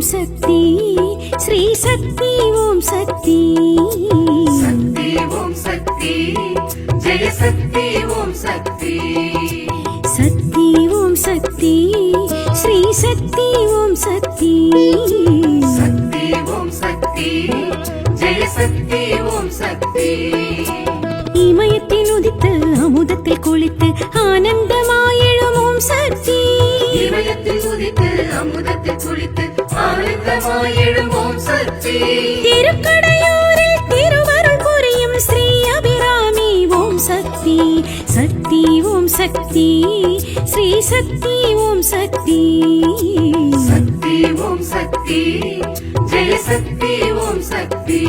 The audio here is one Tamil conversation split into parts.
சக்தி ஸ்ரீ சக்தி ஓம் சக்தி சக்தி ஓம் சக்தி ஜெய சக்தி ஓம் சக்தி சக்தி ஓம் சக்தி ஸ்ரீ சக்தி ஓம் சக்தி சக்தி ஓம் சக்தி ஜெய சக்தி ஓம் சக்தி இமயத்தில் உதித்து அமுதத்தில் குளித்து ஆனந்தமாயெழும் ஓம் சக்தி இமயத்தில் உதித்து அமுதத்தில் குளித்து ஆனந்தமாயெழும் ஓம் சக்தி திருக்கடையூரில் திருவருள் புரியும் ஸ்ரீ அபிராமி ஓம் சக்தி சக்தி ஓம் சக்தி ஸ்ரீ சக்தி ஓம் சக்தி சக்தி ஓம் சக்தி ஜெய சக்தி ஓம் சக்தி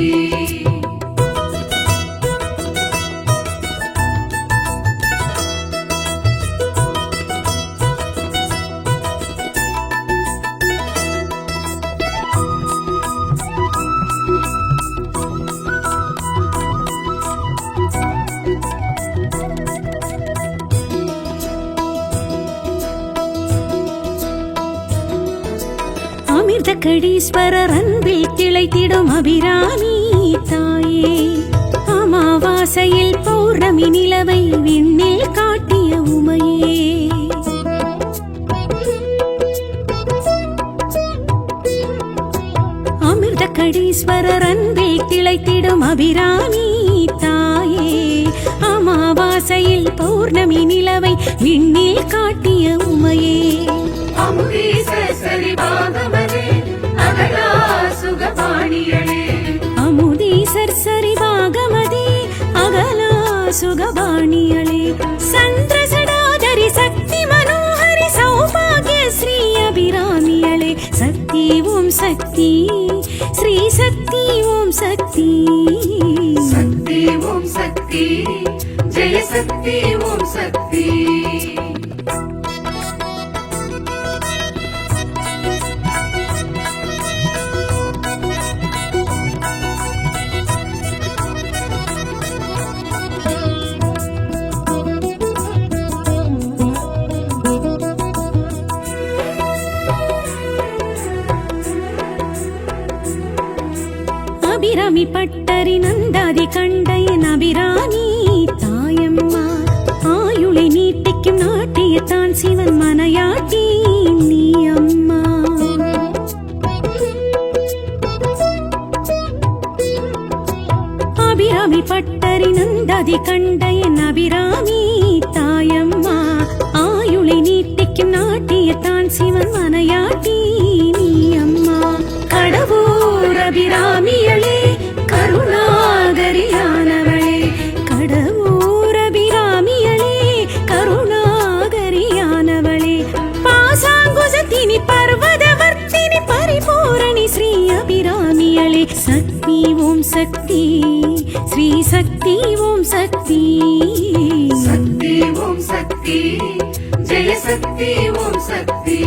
அமிர்த கடீஸ்வரர் அன்பில் திளைத்திடும் அபிராமி தாயே அமாவாசையில் பௌர்ணமி நிலவை விண்ணில் காட்டிய உமையே அமிர்த கடீஸ்வரர் அன்பில் திளைத்திடும் அபிராமி தாயே அமாவாசையில் பௌர்ணமி நிலவை விண்ணில் காட்டிய உமையே அமுதீச சரிபாகமதே அகலா சுகபாணியளே அமுதீசர் சரிபாகமதே அகலா சுகபாணியளே சந்திரசடாதரி சக்தி மனோஹரி சௌபாகிய ஸ்ரீ அபிராமியளே சக்தி ஓம் சக்தி ஸ்ரீ சக்தி ஓம் சக்தி சக்தி ஓம் சக்தி ஜெய சக்தி ஓம் சக்தி அபிராமி பட்டரி நந்தாதி கண்டையன் அபிராமி தாயம்மா ஆயுளை நீட்டிக்கும் நாட்டியத்தான் சிவன் மனையாட்டி நீ அம்மா அபிராமி பட்டரி நந்தாதி கண்டையன் அபிராமி தாயம்மா ஆயுளை நீட்டிக்கும் நாட்டியத்தான் சிவன் மனையாட்டி நீ அம்மா கடவுர் அபிராமியளே கருணாகரியானவளே கடவுர் அபிராமியளே கருணாகரியானவளே பாசாங்குசத்தினி பர்வதவர்த்தினி பரிபூரணி ஸ்ரீ அபிராமியளே சக்தி ஓம் சக்தி ஸ்ரீ சக்தி ஓம் சக்தி சக்தி ஓம் சக்தி ஜெய சக்தி ஓம் சக்தி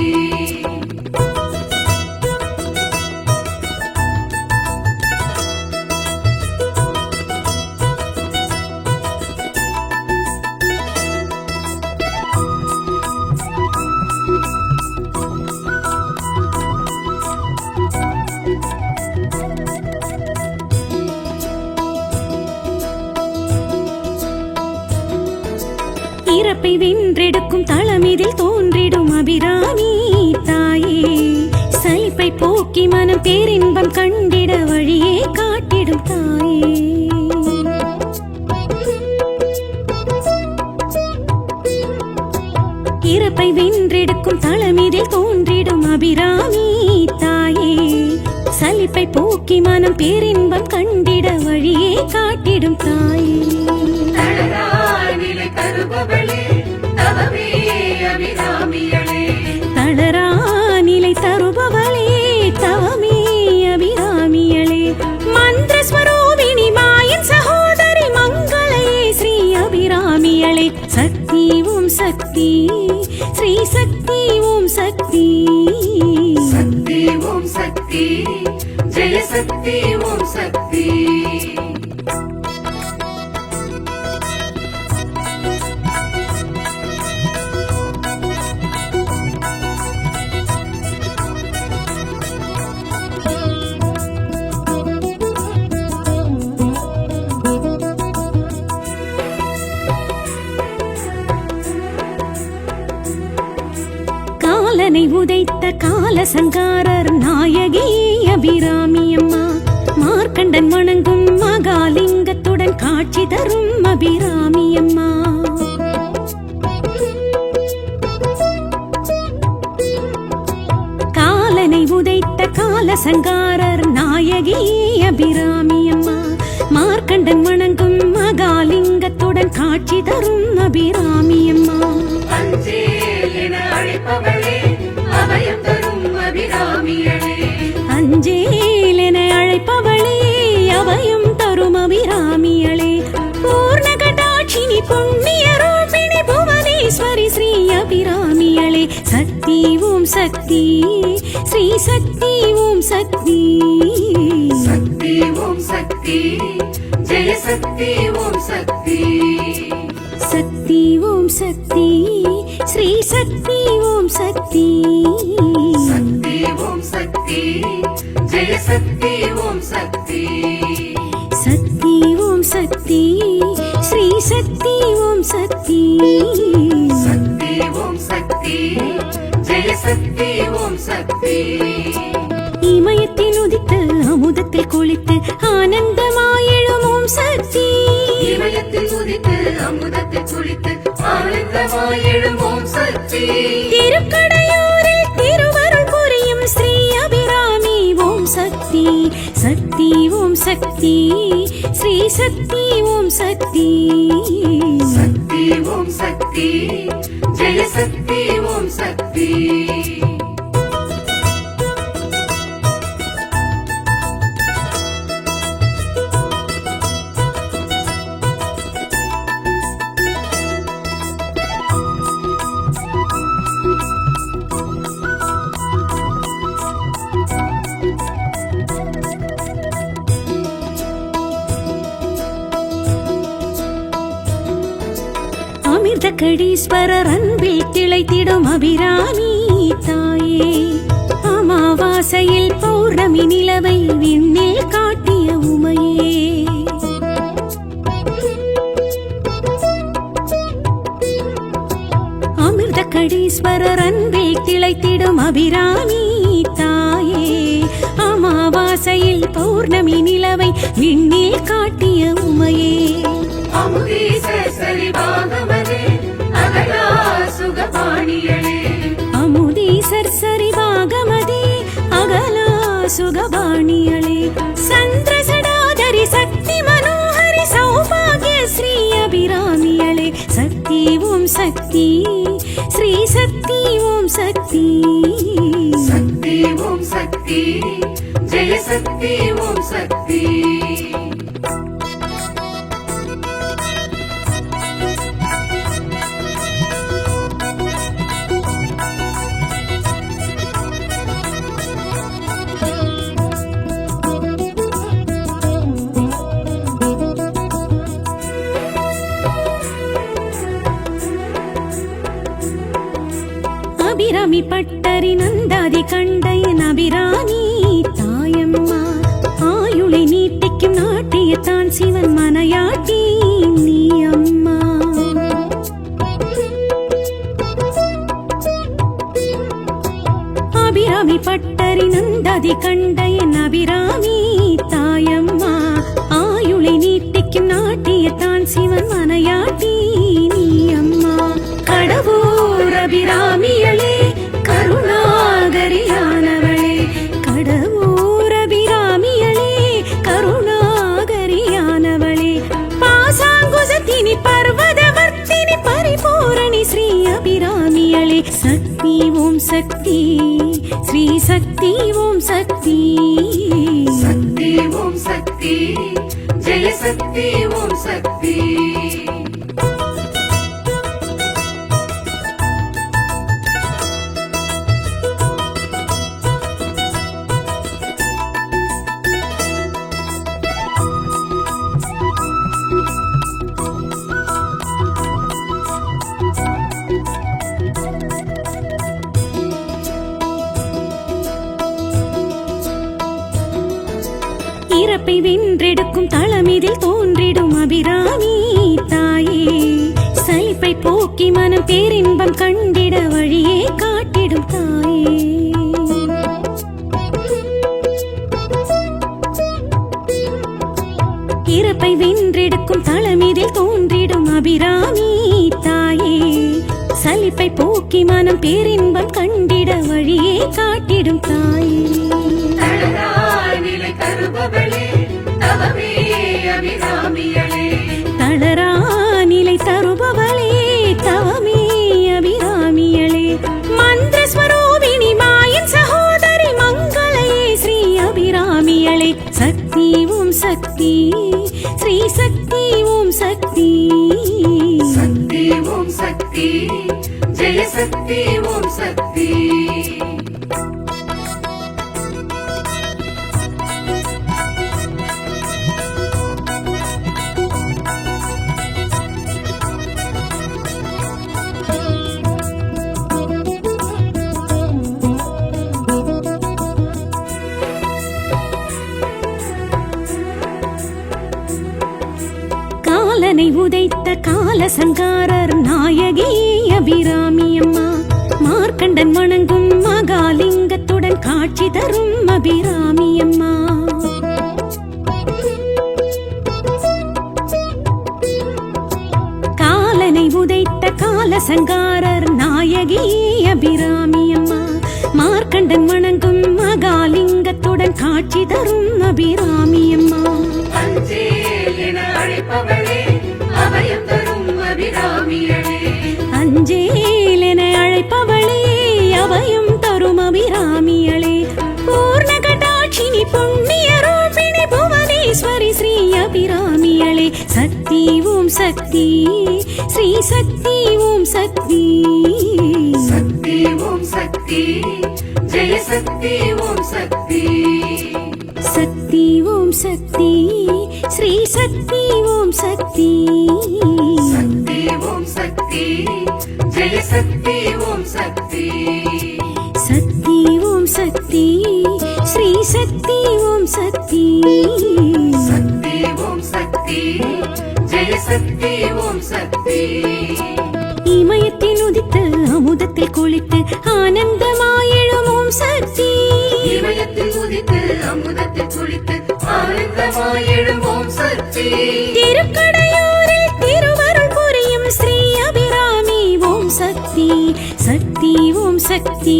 இறப்பை வென்றெடுக்கும் தளமிதில் தோன்றிடும் அபிராமி தாயே சலிப்பை போக்கி மனம் பேரின்பம் கண்டிட வழியே காட்டிடும் தாயே இறப்பை வென்றெடுக்கும் தளமிதில் தோன்றிடும் அபிராமி தாயே சலிப்பை போக்கி மனம் பேரின்பம் கண்டிட வழியே காட்டிடும் தாயே நிலை தருபவளே தவமே அபிராமியளே தளரா நிலை தருபவளே தவமே அபிராமியளே மந்திர ஸ்வரூபிணி மாயன் சகோதரி மங்களே ஸ்ரீ அபிராமியளே சக்தி ஓம் சக்தி ஸ்ரீ சக்தி ஓம் சக்தி சக்தி ஓம் சக்தி ஜெய சக்தி ஓம் சக்தி காலனை உதைத்த காலசங்காரர் நாயகி அபிராமி அம்மா. மார்க்கண்டன் வணங்கும் மகாலிங்கத்துடன் காட்சி தரும் அபிராமி அம்மா. காலனை உதைத்த காலசங்காரர் நாயகி அபிராமி அம்மா. மார்க்கண்டன் வணங்கும் மகாலிங்கத்துடன் காட்சி தரும் அபிராமி அம்மா. அஞ்சேல் என அழைப்பவளே அபயம் தரும் அபிராமியளே. அஞ்சேல் என அழைப்பவளே அபயம் தரும் அபிராமியளே. பூர்ணகடாட்சினி புண்ணிய ரூபிணி புவனேஸ்வரி ஸ்ரீ அபிராமியளே. சக்தி ஓம் சக்தி ஸ்ரீ சக்தி ஓம் சக்தி. சக்தி ஓம் சக்தி ஜெய சக்தி ஓம் சக்தி. சக்தி ஓம் சக்தி ஸ்ரீ சக்தி ஓம் சக்தி. சக்தி ஓம் சக்தி ஜெய சக்தி ஓம் சக்தி. சக்தி ஓம் சக்தி ஸ்ரீ சக்தி ஓம் சக்தி. சக்தி ஓம் சக்தி ஜெய சக்தி ஓம் சக்தி. இமயத்தில் உதித்து அமுதத்தில் குளித்து ஆனந்தமாயெழும் ஓம் சக்தி. இமயத்தில் உதித்து அமுதத்தில் குளித்து ஆனந்தமாய் எழும் ஓம் சக்தி. திருக்கடையூரில் திருவருள் புரியும் ஸ்ரீ அபிராமி ஓம் சக்தி. சக்தி ஓம் சக்தி ஸ்ரீ சக்தி ஓம் சக்தி. சக்தி ஓம் சக்தி ஜெய சக்தி ஓம் சக்தி. அமிர்தகடீஸ்வரர் அன்பில் திளைத்திடும் அபிராமி தாயே. அமாவாசையில் பௌர்ணமி நிலவை விண்ணில் காட்டிய உமையே. அமிர்தகடீஸ்வரர் அன்பில் திளைத்திடும் அபிராமி தாயே. அமாவாசையில் பௌர்ணமி நிலவை விண்ணில் காட்டிய உமையே. அமுதீசர் சரிபாகமதே அகலா சுகபாணியளே. அமுதீசர் சரிபாகமதே அகலா சுகபாணியளே. சந்திரசடாதரி சக்தி மனோஹரி சௌபாகிய ஸ்ரீ அபிராமியளே. சக்தி ஓம் சக்தி ஸ்ரீ சக்தி ஓம் சக்தி. சக்தி ஓம் சக்தி ஜெய சக்தி ஓம் சக்தி. அபிராமி பட்டரி நந்தாதி கண்டையன் அபிராமி தாயம்மா. ஆயுளை நீட்டிக்கும் நாட்டியத்தான் சிவன் மனையாட்டி நீ அம்மா. அபிராமி பட்டரி நந்தாதி கண்டையன் அபிராமி தாயம்மா. ஆயுளை நீட்டிக்கும் நாட்டியத்தான் சிவன் மனையாட்டி நீ அம்மா. கடவுர் அபிராமியளே கருணாகரியானவளே. கடவுர் அபிராமியளே கருணாகரியானவளே. பாசாங்குசத்தினி பர்வதவர்த்தினி பரிபூரணி ஸ்ரீ அபிராமியளே. சக்தி ஓம் சக்தி ஸ்ரீ சக்தி ஓம் சக்தி. சக்தி ஓம் சக்தி ஜெய சக்தி ஓம் சக்தி. இறப்பை வென்றெடுக்கும் தளமிதில் தோன்றிடும் அபிராமி தாயே. சலிப்பை போக்கி மனம் பேரின்பம் கண்டிட வழியே காட்டிடும் தாயே. போக்கி மனம் பேரின்பம் கண்டிட வழியே காட்டிடும் தாயே. தளரா நிலை தருபவளே தவமே அபிராமியளே. தளரா நிலை தருபவளே தவமே அபிராமியளே. மந்திர ஸ்வரூபிணி மாயின் சகோதரி மங்களையே ஸ்ரீ அபிராமியளே. சக்தி ஓம் சக்தி ஸ்ரீ சக்தி ஓம் சக்தி. சக்தி ஓம் சக்தி ஜெய சக்தி ஓம் சக்தி. காலனை உதைத்த காலசங்காரர் நாயகி அபிராமி அம்மா. மார்க்கண்டன் வணங்கும் மகாலிங்கத்துடன் காட்சி தரும் அபிராமி அம்மா. காலனை உதைத்த காலசங்காரர் நாயகி அபிராமி அம்மா. மார்க்கண்டன் வணங்கும் மகாலிங்கத்துடன் காட்சி தரும் அபிராமி அம்மா. அஞ்சேல் என அழைப்பவளே அபயம் தரும் அபிராமியளே. அஞ்சேல் என அழைப்பவளே அபயம் தரும் அபிராமியளே. பூர்ண கடாட்சினி புண்ணிய ரூபிணி புவனேஸ்வரி ஸ்ரீ அபிராமியளே. சக்தி ஓம் சக்தி ஸ்ரீ சக்தி ஓம் சக்தி. சக்தி ஓம் சக்தி ஜெய சக்தி ஓம் சக்தி. சக்தி ஓம் சக்தி ஸ்ரீ சக்தி ஓம் சக்தி. சக்தி ஓம் சக்தி ஜெய சக்தி ஓம் சக்தி. சக்தி ஓம் சக்தி ஸ்ரீ சக்தி ஓம் சக்தி. சக்தி ஓம் சக்தி ஜெய சக்தி ஓம் சக்தி. இமயத்தில் உதித்து அமுதத்தில் குளித்து ஆனந்தமாயெழும் ஓம் சக்தி. இமயத்தில் உதித்து அமுதத்தில் குளித்து ஆனந்தமாயெழும் ஓம் சக்தி. திருக்கடையூரில் திருவருள் புரியும் ஸ்ரீ அபிராமி ஓம் சக்தி. சக்தி ஓம் சக்தி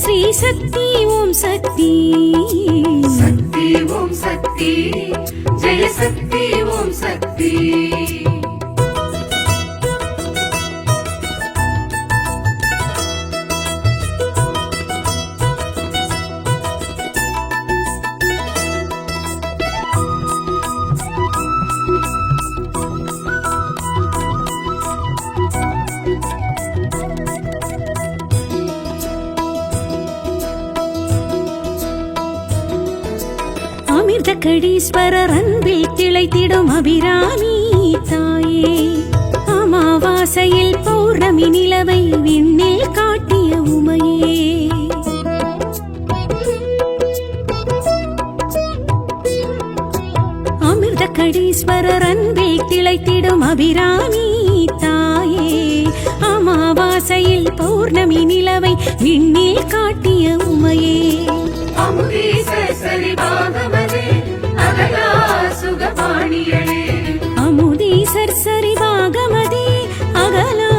ஸ்ரீ சக்தி ஓம் சக்தி. சக்தி ஓம் சக்தி ஜெய சக்தி ஓம் சக்தி. அமிர்தகடீஸ்வரர் அன்பில் திளைத்திடும் அபிராமி தாயே. அமாவாசையில் பௌர்ணமி நிலவை விண்ணில் காட்டிய உமையே. அமிர்தகடீஸ்வரர் அன்பில் திளைத்திடும் அபிராமி தாயே. அமாவாசையில் பௌர்ணமி நிலவை விண்ணில் காட்டிய உமையே. அமுதீசர் சரிபாகமதே அகலா சுகபாணியளே. அமுதீசர் சரிபாகமதே அகலா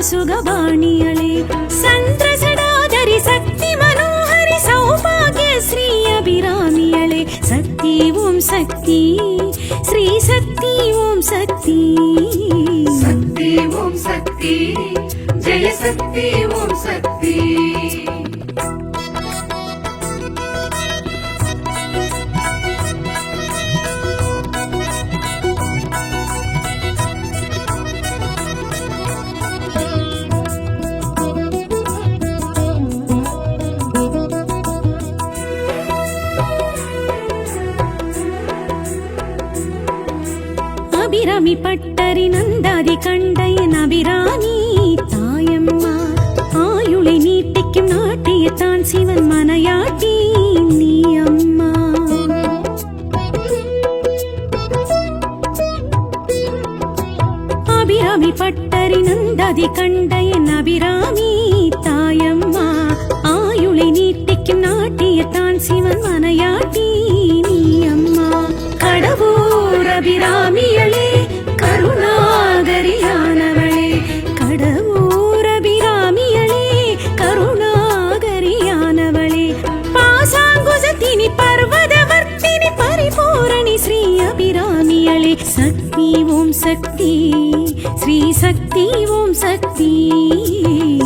சுகபாணியளே. சந்திரசடாதரி சக்தி மனோஹரி சௌபாகிய ஸ்ரீ அபிராமியளே. சக்தி ஓம் சக்தி ஸ்ரீ சக்தி ஓம் சக்தி. சக்தி ஓம் சக்தி ஜெய சக்தி ஓம் சக்தி. அபிராமி பட்டரி நந்தாதி கண்டையன் அபிராமி தாயம்மா. ஆயுளை நீட்டிக்கும் நாட்டியத்தான் சிவன் மனையாட்டி நீ அம்மா. அபிராமி பட்டரி நந்தாதி கண்டையன் அபிராமி தாயம்மா. ஆயுளை நீட்டிக்கும் நாட்டியத்தான் சிவன் மனையாட்டி நீ அம்மா. கடவுர் அபிராமியளே கருணாகரியான சக்தி ஓம் சக்தி ஸ்ரீ சக்தி ஓம் சக்தி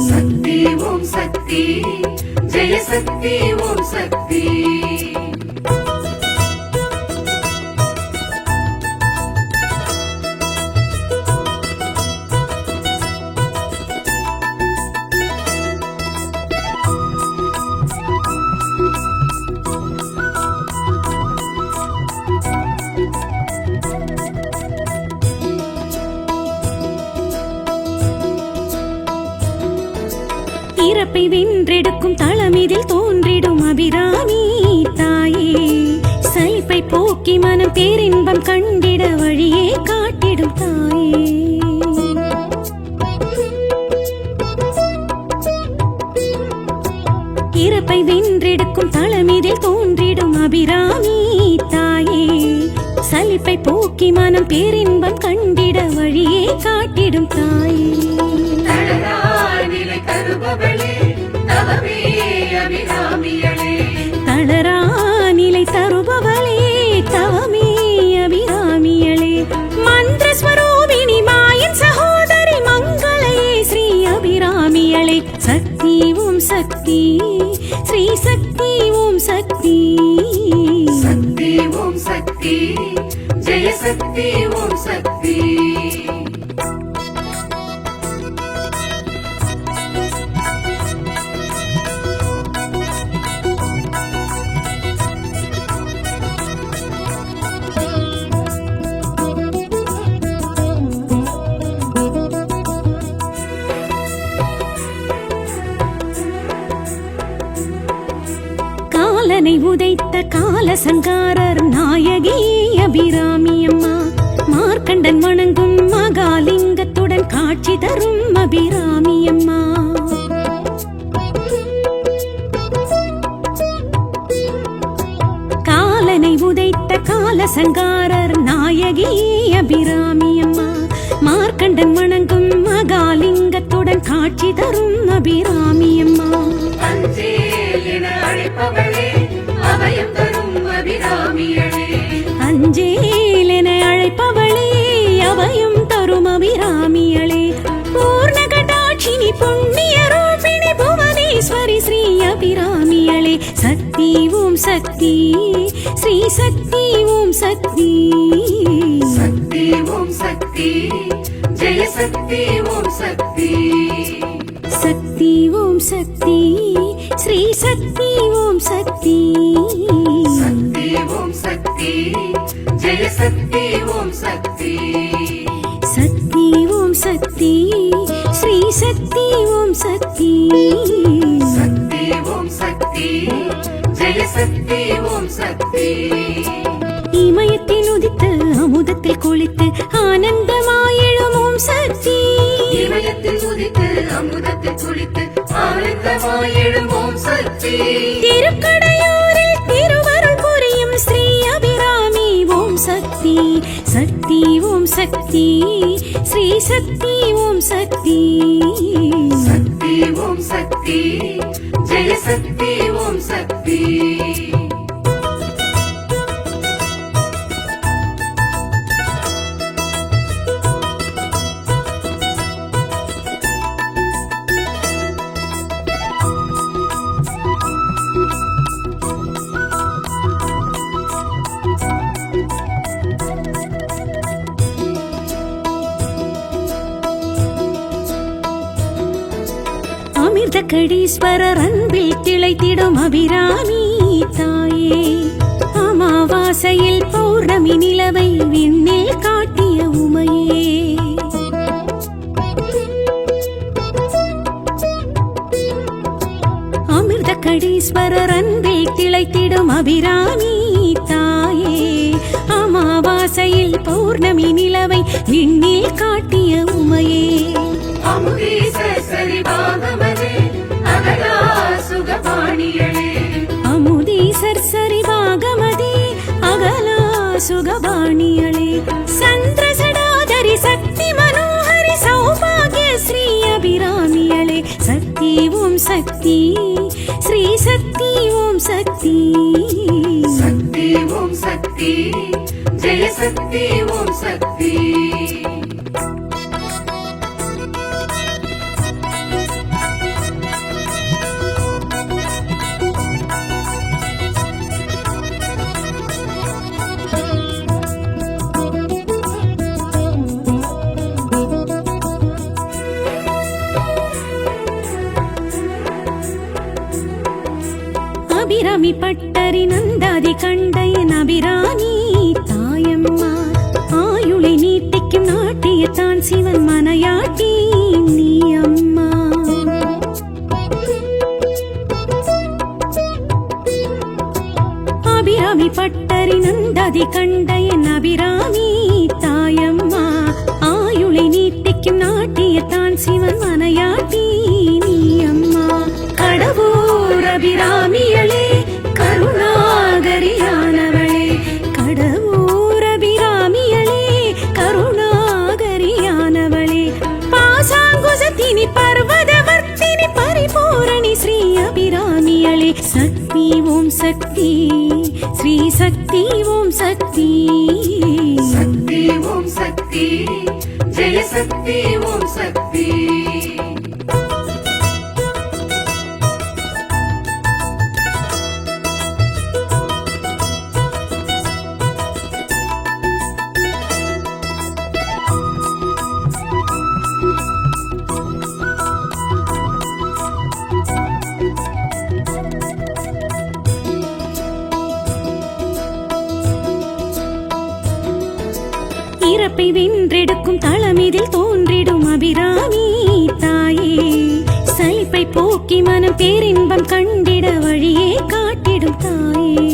சக்தி ஓம் சக்தி ஜெய சக்தி ஓம் சக்தி இறப்பை வென்றெடுக்கும் தளமிதில் தோன்றிடும் அபிராமி தாயே சலிப்பை போக்கி மனம் பேரின்பம் கண்டிட வழியே காட்டிடும் தாயே இறப்பை வென்றெடுக்கும் தளமிதில் தோன்றிடும் அபிராமி தாயே சலிப்பை போக்கி மனம் பேரின்பம் கண்டிட வழியே காட்டிடும் தாயே நிலை தருபவளே தவமே அபிராமியளே தளரா நிலை தருபவளே தவமே அபிராமியளே மந்திர ஸ்வரூபிணி மாயன் சகோதரி மங்களயே ஸ்ரீ அபிராமியளே சக்தி ஓம் சக்தி ஸ்ரீ சக்தி ஓம் சக்தி சக்தி ஓம் சக்தி ஜெய சக்தி ஓம் சக்தி காலனை உதைத்த கால சங்காரர் நாயகி அபிராமி அம்மா மார்க்கண்டன் வணங்கும் மகாலிங்கத்துடன் காட்சி தரும் அபிராமி அம்மா காலனை உதைத்த கால சங்காரர் நாயகி அபிராமி அம்மா மார்க்கண்டன் வணங்கும் மகாலிங்கத்துடன் காட்சி தரும் அபிராமி அம்மா அஞ்சேல் என அழைப்பவளே அபயம் தரும் அபிராமியளே அஞ்சேல் என அழைப்பவளே அபயம் தரும் அபிராமியளே பூர்ண கடாட்சினி புண்ணிய ரூபிணி புவனேஸ்வரி ஸ்ரீ அபிராமியளே சக்தி ஓம் சக்தி ஸ்ரீ சக்தி ஓம் சக்தி சக்தி ஓம் சக்தி ஜெய சக்தி ஓம் சக்தி சக்தி ஓம் சக்தி ஸ்ரீ சக்தி ஓம் சக்தி சக்தி ஓம் சக்தி ஜெய சக்தி ஓம் சக்தி சக்தி ஓம் சக்தி ஸ்ரீ சக்தி ஓம் சக்தி சக்தி ஓம் சக்தி ஜெய சக்தி ஓம் சக்தி இமயத்தில் உதித்து அமுதத்தில் குளித்து ஆனந்தமாயெழும் ஓம் சக்தி இமயத்தில் உதித்து அமுதத்தில் குளித்து ஆனந்தமாய் எழும் ஓம் சக்தி திருக்கடையூரில் திருவருள் புரியும் ஸ்ரீ அபிராமி ஓம் சக்தி சக்தி ஓம் சக்தி ஸ்ரீ சக்தி ஓம் சக்தி சக்தி ஓம் சக்தி ஜெய சக்தி ஓம் சக்தி அமிர்த கடீஸ்வரர் அன்பில் திளைத்திடும் அபிராமி தாயே அமாவாசையில் பௌர்ணமி நிலவை விண்ணில் காட்டிய உமையே அமிர்த கடீஸ்வரர் அன்பில் திளைத்திடும் அபிராமி தாயே அமாவாசையில் பௌர்ணமி நிலவை விண்ணில் காட்டிய உமையே அமுதீச சரிபாகமதே அகலா சுகபாணியளே அமுதீசர் சரிவாகமதே அகலா சுகபாணியளே சந்திர சடாதரி சக்தி மனோஹரி சௌபாகிய ஸ்ரீ அபிராமியளே சக்தி ஓம் சக்தி ஸ்ரீ சக்தி ஓம் சக்தி சக்தி ஓம் சக்தி ஜெய ஜெய சக்தி ஓம் சக்தி. அபிராமி பட்டரி நந்தாதி கண்டையன் அபிராமி தாயம்மா ஆயுளை நீட்டிக்கும் நாட்டியத்தான் சிவன் மனையாட்டி நீ அம்மா. அபிராமி பட்டரி நந்தாதி கண்டையன் அபிராமி தாயம்மா ஆயுளை நீட்டிக்கும் நாட்டியத்தான் சிவன் மனையாட்டி நீ அம்மா. கடவுர் அபிராமியளே கருணாகரியானவளே, கடவுர் அபிராமியளே கருணாகரியானவளே, பாசாங்குசத்தினி பர்வதவர்த்தினி பரிபூரணி ஸ்ரீ அபிராமியளே. சக்தி ஓம் சக்தி ஸ்ரீ சக்தி ஓம் சக்தி. சக்தி ஓம் சக்தி ஜெய சக்தி ஓம் சக்தி. இறப்பை வென்றெடுக்கும் தளமிதில் தோன்றிடும் அபிராமி தாயே, சலிப்பை போக்கி மனம் பேரின்பம் கண்டிட வழியே காட்டிடும் தாயே.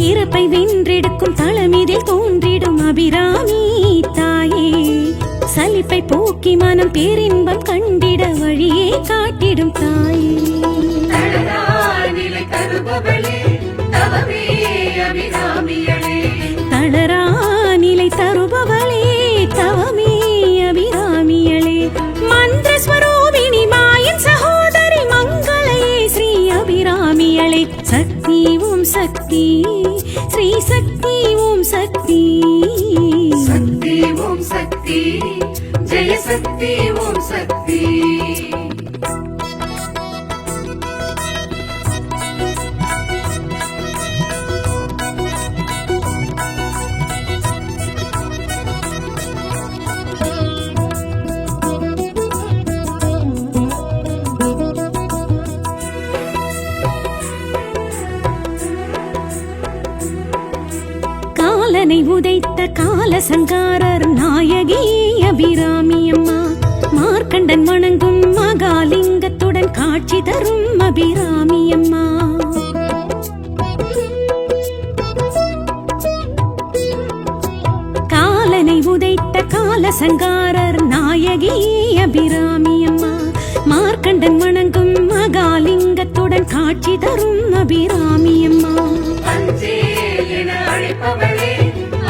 இறப்பை வென்றெடுக்கும் தளமிதில் தோன்றிடும் அபிராமி தாயே, சலிப்பை போக்கி மனம் பேரின்பம் கண்டிட வழியே காட்டிடும் தாயே. தருபவளே தவமே அபிராமியளே, தளரா நிலை தருபவளே தவமே அபிராமியளே, மந்திர ஸ்வரூபிணி மாயன் சகோதரி மங்களையே ஸ்ரீ அபிராமியளே. சக்தி ஓம் சக்தி ஸ்ரீ சக்தி ஓம் சக்தி. சக்தி ஓம் சக்தி ஜெய சக்தி ஓம் சக்தி. காலனை உதைத்த காலசங்காரர் நாயகி அபிராமி அம்மா, மார்க்கண்டன் வணங்கும் மகாலிங்கத்துடன் காட்சி தரும் அபிராமி அம்மா. காலனை உதைத்த காலசங்காரர் நாயகி அபிராமி அம்மா, மார்க்கண்டன் வணங்கும் மகாலிங்கத்துடன் காட்சி தரும் அபிராமி அம்மா. அஞ்சேல் என அழைப்பவளே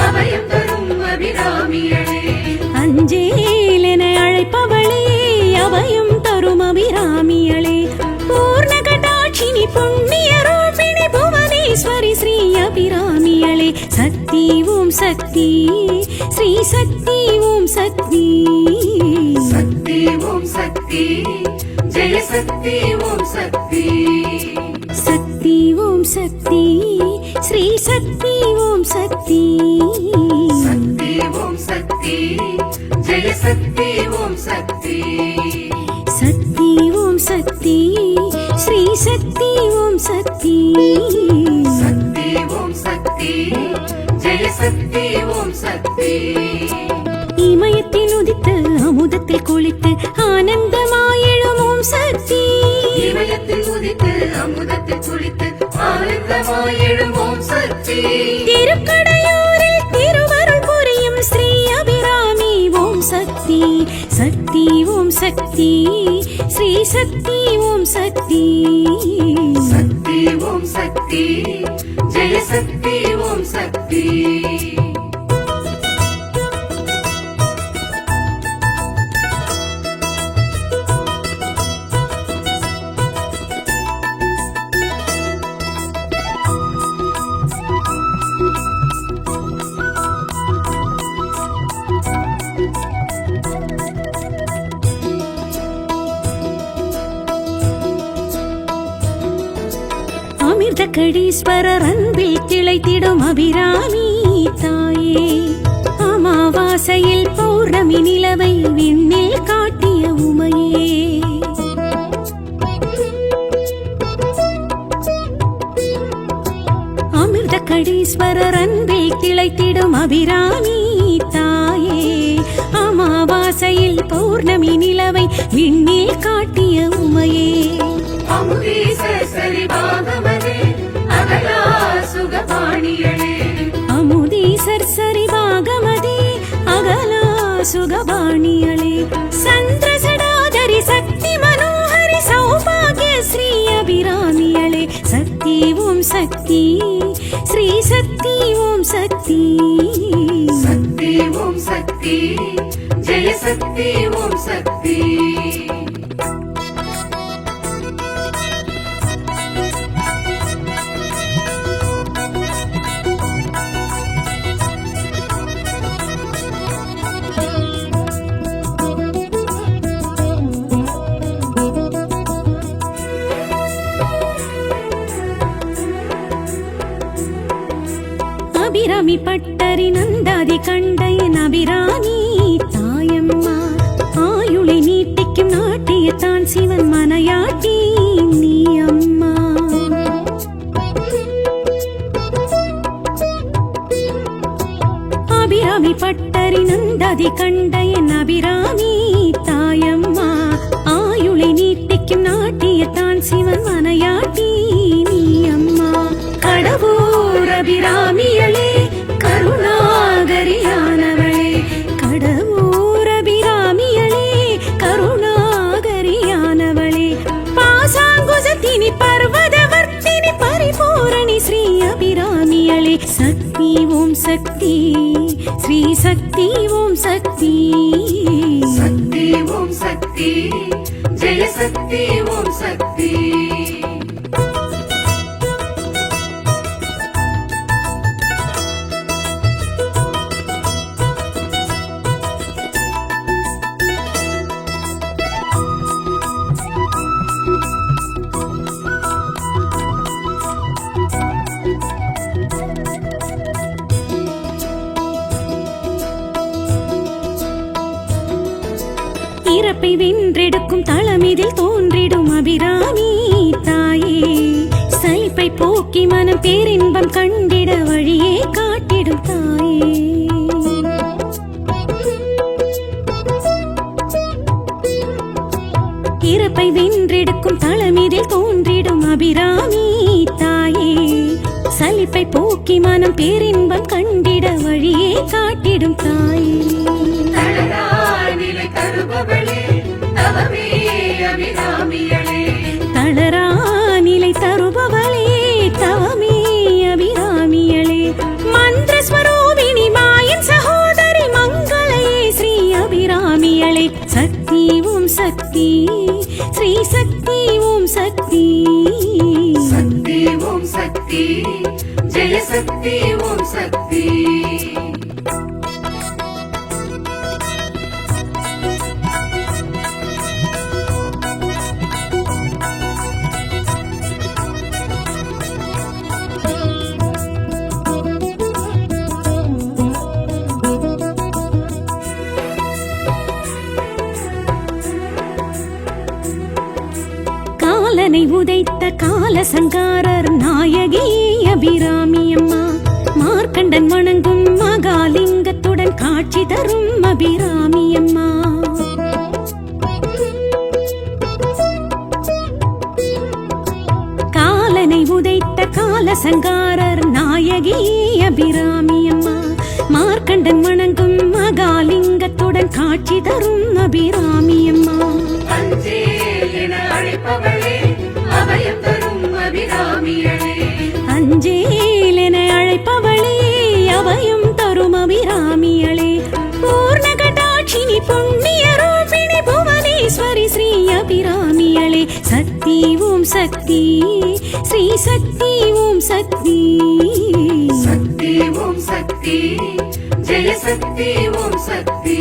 அபயம் தரும் அபிராமியளே, அஞ்சேல் என அழைப்பவளே அபயம் தரும் அபிராமியளே, பூர்ணகடாட்சினி புண்ணிய ரூபிணி புவனேஸ்வரி ஸ்ரீ அபிராமியளே. சக்தி ஓம் சக்தி ஸ்ரீ சக்தி ஓம் சக்தி. சக்தி ஓம் சக்தி ஜெய சக்தி ஓம் சக்தி. சக்தி ஓம் சக்தி ஸ்ரீ சக்தி ஓம் சக்தி. சக்தி ஓம் சக்தி ஜெய சக்தி ஓம் சக்தி. சக்தி ஓம் சக்தி ஸ்ரீ சக்தி ஓம் சக்தி. சக்தி ஓம் சக்தி ஜெய சக்தி ஓம் சக்தி. இமயத்தில் உதித்து அமுதத்தில் குளித்து ஆனந்தமாயெழும் ஓம் சக்தி. இமயத்தில் உதித்து அமுதத்தில் குளித்து ஆனந்தமாயெழும் ஓம் சக்தி. திருக்கடையூரில் திருவருள் புரியும் ஸ்ரீ அபிராமி ஓம் சக்தி. சக்தி ஓம் சக்தி ஸ்ரீ சக்தி ஓம் சக்தி. சக்தி ஓம் சக்தி ஜெய சக்தி ஓம் சக்தி. அமிர்தகடீஸ்வரர் அன்பில் திளைத்திடும் அபிராமி தாயே அமாவாசையில் பௌர்ணமி நிலவை விண்ணில் காட்டிய உமையே அமிர்தகடீஸ்வரர் அன்பில் திளைத்திடும் அபிராமி தாயே அமாவாசையில் பௌர்ணமி நிலவை விண்ணில் காட்டிய உமையே அமுதீசர் சரிபாகமதே அகலா சுகபாணியளே அமுதீசர் சரிபாகமதே அகலா சுகபாணியளே சந்திரசடாதரி சக்தி மனோஹரி சௌபாகிய ஸ்ரீ அபிராமியளே சக்தி ஓம் சக்தி ஸ்ரீ சக்தி ஓம் சக்தி சக்தி ஓம் சக்தி ஜெய சக்தி ஓம் சக்தி அபிராமி பட்டரி நந்தாதி கண்டையன் அபிராமி தாயம்மா ஆயுளை நீட்டிக்கும் நாட்டியத்தான் சிவன் மனையாட்டி நீ அம்மா அபிராமி பட்டரி நந்தாதி கண்டையன் அபிராமி தாயம்மா ஆயுளை நீட்டிக்கும் நாட்டியத்தான் சிவன் மனையாட்டி நீ அம்மா கடவுர் அபிராமியளே கருணாகரியானவளே கடவுர் அபிராமியளே கருணாகரியானவளே பாசாங்குசத்தினி பர்வதவர்த்தினி பரிபூரணி ஸ்ரீ அபிராமியளே சக்தி ஓம் சக்தி ஸ்ரீ சக்தி ஓம் சக்தி சக்தி ஓம் சக்தி ஜெய சக்தி ஓம் சக்தி இறப்பை வென்றெடுக்கும் தளமிதில் தோன்றிடும் அபிராமி தாயே சலிப்பை போக்கி மனம் பேரின்பம் கண்டிட வழியே காட்டிடும் தாயே இறப்பை வென்றெடுக்கும் தளமிதில் தோன்றிடும் அபிராமி தாயே சலிப்பை போக்கி மனம் பேரின்பம் கண்டிட வழியே காட்டிடும் தாயே தளராநிலை தருபவளே தவமே அபிராமியளே தளரா நிலை தருபவளே தவமே அபிராமியளே மந்திரஸ்வரூபிணி மாயின் சகோதரி மங்களையே ஸ்ரீ அபிராமியளே சக்தி ஓம் சக்தி ஸ்ரீ சக்தி ஓம் சக்தி சக்தி ஓம் சக்தி ஜெய சக்தி ஓம் சக்தி காலனை உதைத்த காலசங்காரர் நாயகி அபிராமி அம்மா மார்க்கண்டன் வணங்கும் மகாலிங்கத்துடன் காட்சி தரும் அபிராமி அம்மா காலனை உதைத்த காலசங்காரர் நாயகி அபிராமி அம்மா மார்க்கண்டன் வணங்கும் மகாலிங்கத்துடன் காட்சி தரும் அபிராமி அம்மா அஞ்சேல் என அழைப்பவளே அபயம் தரும் அபிராமியளே அஞ்சேல் என அழைப்பவளே அபயம் தரும் அபிராமியளே பூர்ண கடாட்சினி புண்ணிய ரூபிணி புவனேஸ்வரி ஸ்ரீ அபிராமியளே சக்தி ஓம் சக்தி ஸ்ரீ சக்தி ஓம் சக்தி சக்தி ஓம் சக்தி ஜெய சக்தி ஓம் சக்தி